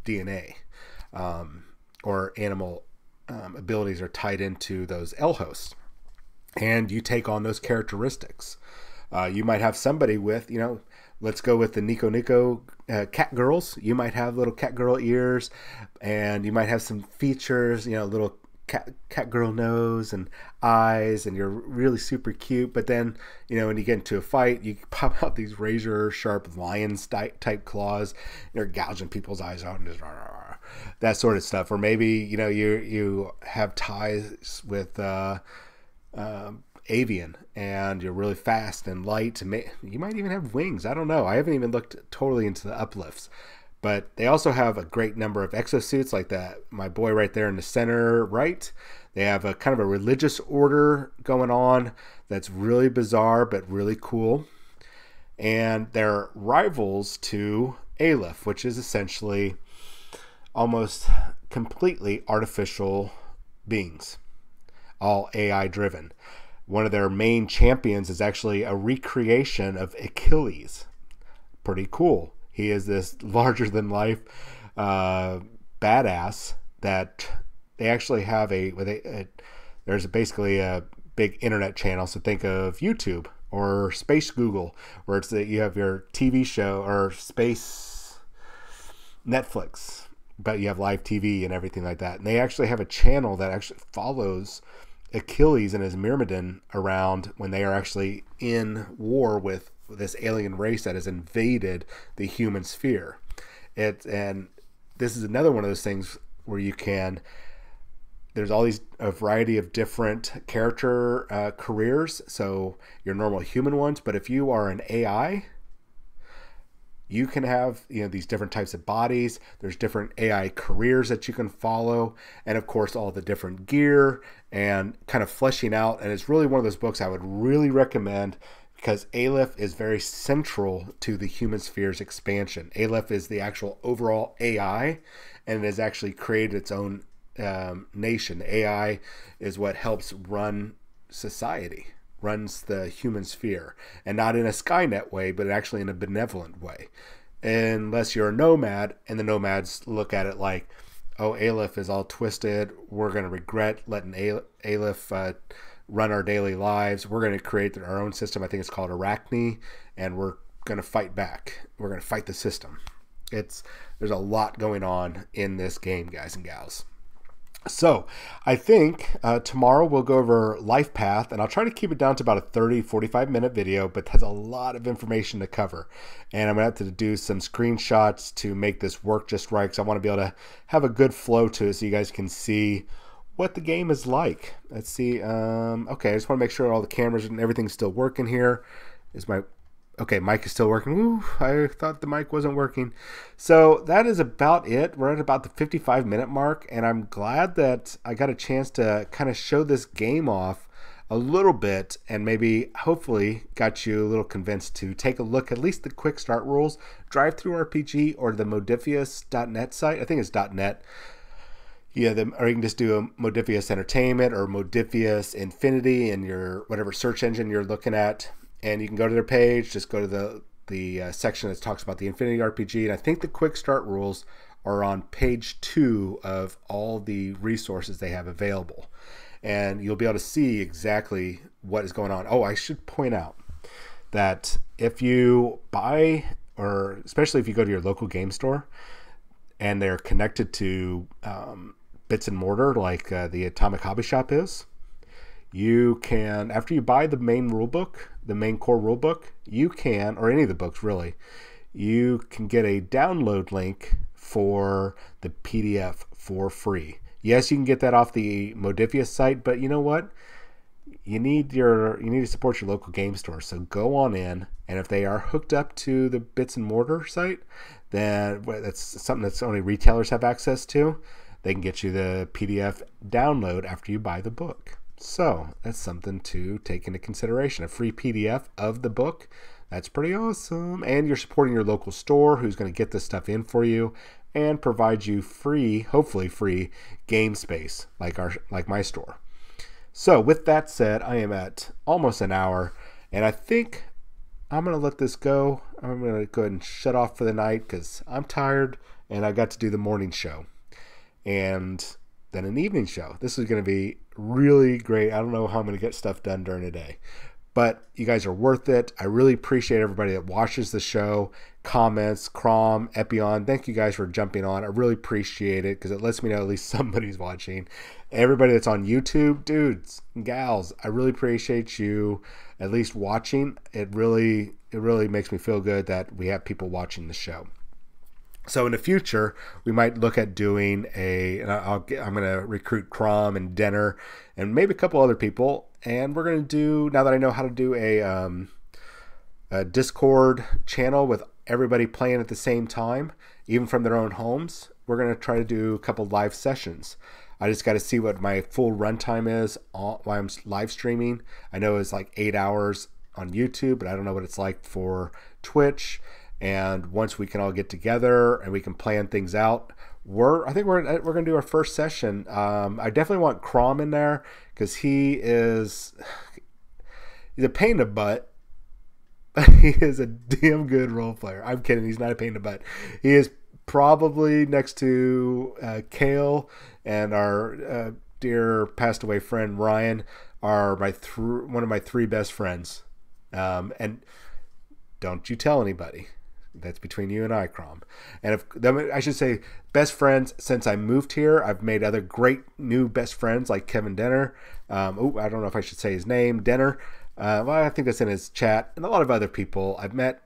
DNA, or animal abilities are tied into those L hosts, and you take on those characteristics. You might have somebody with, let's go with the Nico cat girls. You might have little cat girl ears, and you might have some features, little cat girl nose and eyes, and you're really super cute. But then, when you get into a fight, you pop out these razor sharp lions type claws. You're gouging people's eyes out and just that sort of stuff. Or maybe, you have ties with avian, and you're really fast and light, and you might even have wings. I don't know. I haven't even looked totally into the uplifts. But they also have a great number of exosuits, like that my boy right there in the center right. They have a kind of a religious order going on that's really bizarre but really cool. And they're rivals to Aleph, which is essentially almost completely artificial beings, all AI driven. One of their main champions is actually a recreation of Achilles. Pretty cool. He is this larger than life badass that they actually have there's basically a big internet channel. So think of YouTube or Space Google, where it's that you have your TV show, or Space Netflix, but you have live TV and everything like that. And they actually have a channel that actually follows Achilles and his Myrmidon around when they are actually in war with this alien race that has invaded the human sphere. And this is another one of those things where there's all these a variety of different character careers. So your normal human ones, but if you are an AI, you can have these different types of bodies. There's different AI careers that you can follow, and of course all the different gear and kind of fleshing out. And it's really one of those books I would really recommend, because Aleph is very central to the human sphere's expansion. Aleph is the actual overall AI, and it has actually created its own nation. AI is what helps run society, runs the human sphere, and not in a Skynet way, but actually in a benevolent way. Unless you're a nomad, and the nomads look at it like, oh, Aleph is all twisted. We're going to regret letting Aleph run our daily lives. We're going to create our own system. I think it's called ReADNA, and we're going to fight back. We're going to fight the system. There's a lot going on in this game, guys and gals. So I think tomorrow we'll go over Life Path, and I'll try to keep it down to about a 30-45 minute video, but that's a lot of information to cover, and I'm going to have to do some screenshots to make this work just right, because I want to be able to have a good flow to it so you guys can see what the game is like. Let's see. Okay, I just want to make sure all the cameras and everything's still working here. Okay, mic is still working. Woo, I thought the mic wasn't working. So that is about it. We're at about the 55 minute mark, and I'm glad that I got a chance to kind of show this game off a little bit, and maybe hopefully got you a little convinced to take a look at least the QuickStart Rules, Drive-Thru RPG, or the Modifius.net site. I think it's .net. Yeah, or you can just do a Modifius Entertainment or Modifius Infinity in your whatever search engine you're looking at, and you can go to their page. Just go to the section that talks about the Infinity RPG, and I think the Quick Start Rules are on page 2 of all the resources they have available, and you'll be able to see exactly what is going on. Oh, I should point out that if you buy, or especially if you go to your local game store and they're connected to bits and mortar like the Atomic Hobby Shop is. You can, after you buy the main rule book, the main core rule book, you can, or any of the books really, you can get a download link for the PDF for free. Yes, you can get that off the Modiphius site, but you know what? You need to support your local game store. So go on in, and if they are hooked up to the Bits and Mortar site, then that's something that's only retailers have access to. They can get you the PDF download after you buy the book. So that's something to take into consideration. A free PDF of the book. That's pretty awesome. And you're supporting your local store who's going to get this stuff in for you and provide you free, hopefully free, game space like my store. So with that said, I am at almost an hour, and I think I'm going to let this go. I'm going to go ahead and shut off for the night because I'm tired and I got to do the morning show and then an evening show. This is going to be really great. I don't know how I'm going to get stuff done during the day, but you guys are worth it. I really appreciate everybody that watches the show, comments, Crom, Epion. Thank you guys for jumping on. I really appreciate it because it lets me know at least somebody's watching. Everybody that's on YouTube, dudes and gals, I really appreciate you at least watching. It really makes me feel good that we have people watching the show. So in the future, we might look at doing I'm going to recruit Crom and Denner and maybe a couple other people. And we're going to do, now that I know how to do a Discord channel with everybody playing at the same time, even from their own homes, we're going to try to do a couple live sessions. I just got to see what my full runtime is while I'm live streaming. I know it's like 8 hours on YouTube, but I don't know what it's like for Twitch. And once we can all get together and we can plan things out, I think we're going to do our first session. I definitely want Crom in there because he's a pain in the butt. He is a damn good role player. I'm kidding. He's not a pain in the butt. He is probably next to Kale and our dear passed away friend Ryan are one of my three best friends. And don't you tell anybody. That's between you and I, Crom. And I should say best friends since I moved here. I've made other great new best friends like Kevin Denner. I don't know if I should say his name, Denner. Well, I think that's in his chat, and a lot of other people I've met,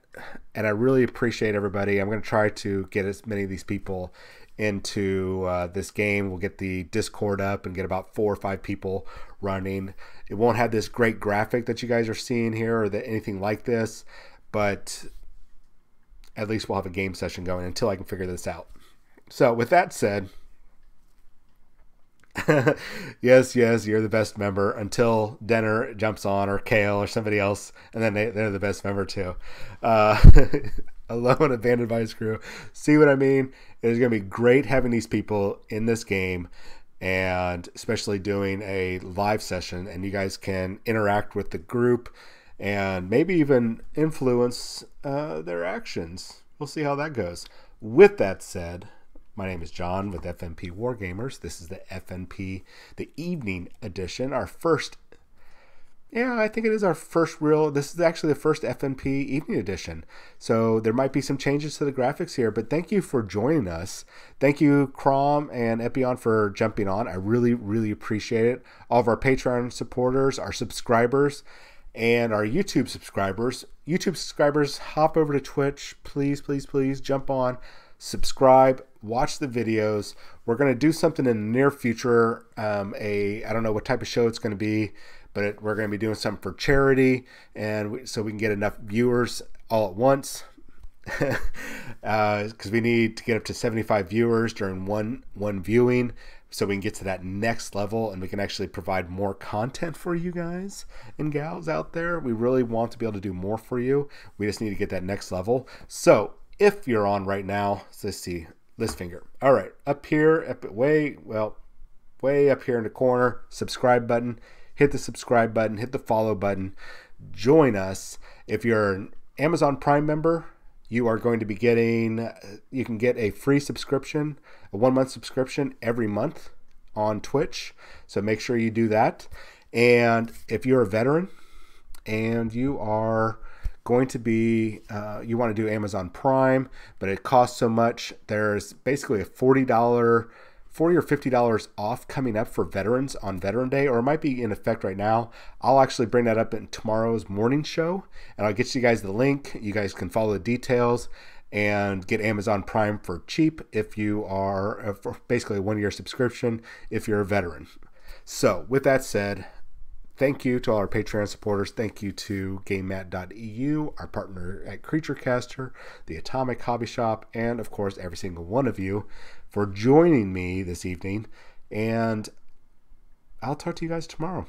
and I really appreciate everybody. I'm going to try to get as many of these people into this game. We'll get the Discord up and get about 4 or 5 people running. It won't have this great graphic that you guys are seeing here or anything like this, but at least we'll have a game session going until I can figure this out. So with that said, yes, you're the best member until Denner jumps on or Kale or somebody else, and then they're the best member too. Alone, abandoned by his crew. See what I mean? It is going to be great having these people in this game, and especially doing a live session, and you guys can interact with the group and maybe even influence their actions. We'll see how that goes. With that said, my name is John with FNP Wargamers. This is the FNP, the evening edition, our first, I think it is our first this is actually the first FNP evening edition. So there might be some changes to the graphics here, but thank you for joining us. Thank you, Crom and Epion, for jumping on. I really, really appreciate it. All of our Patreon supporters, our subscribers, and our YouTube subscribers. YouTube subscribers, hop over to Twitch. Please, please, please jump on, subscribe, watch the videos. We're going to do something in the near future. I don't know what type of show it's going to be, but we're going to be doing something for charity, and so we can get enough viewers all at once. Because we need to get up to 75 viewers during one viewing, so we can get to that next level and we can actually provide more content for you guys and gals out there. We really want to be able to do more for you. We just need to get that next level. So if you're on right now, so let's see, list finger. All right, up here, way up here in the corner, subscribe button. Hit the subscribe button, hit the follow button. Join us. If you're an Amazon Prime member, you are going to be getting, you can get a free subscription, a 1-month subscription every month on Twitch. So make sure you do that. And if you're a veteran and you are going to be, you want to do Amazon Prime, but it costs so much, there's basically a $40 $40 or $50 off coming up for veterans on Veteran Day, or it might be in effect right now. I'll actually bring that up in tomorrow's morning show, and I'll get you guys the link. You guys can follow the details and get Amazon Prime for cheap if you are for basically a 1-year subscription if you're a veteran. So with that said, thank you to all our Patreon supporters. Thank you to GameMat.eu, our partner at CreatureCaster, the Atomic Hobby Shop, and of course every single one of you for joining me this evening. And I'll talk to you guys tomorrow.